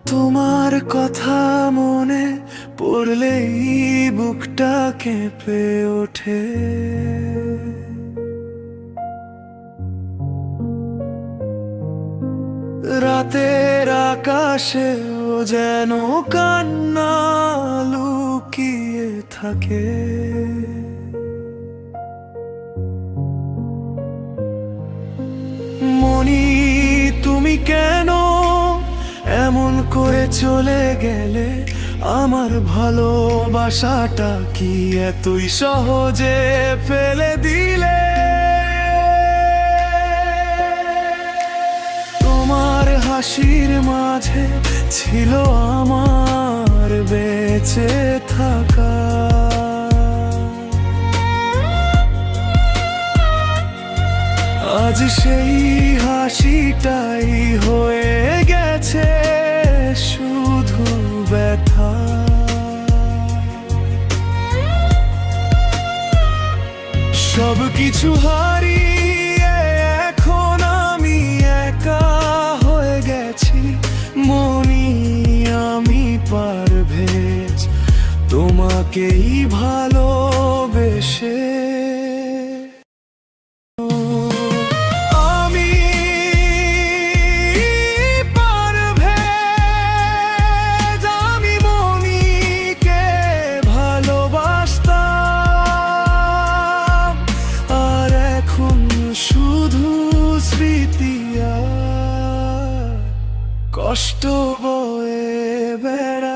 তোমার কথা মনে পড়লেই বুকটা কেঁপে ওঠে। রাতের আকাশেও যেন কান্না লুকিয়ে থাকে। মনি, তুমি কেন এমন করে চলে গেলে? আমার ভালোবাসাটা কি এতই সহজে ফেলে দিলে? তোমার হাসির মাঝে ছিল আমার বেঁচে থাকা। আজ সেই হাসিটাই হয়ে গেছে শুধু ব্যথা। সবকিছু হারিয়ে এখন আমি একা হয়ে গেছি। মনি, আমি পারভেজ তোমাকেই ভালোবেসে। কষ্ট বয়ে বেড়া।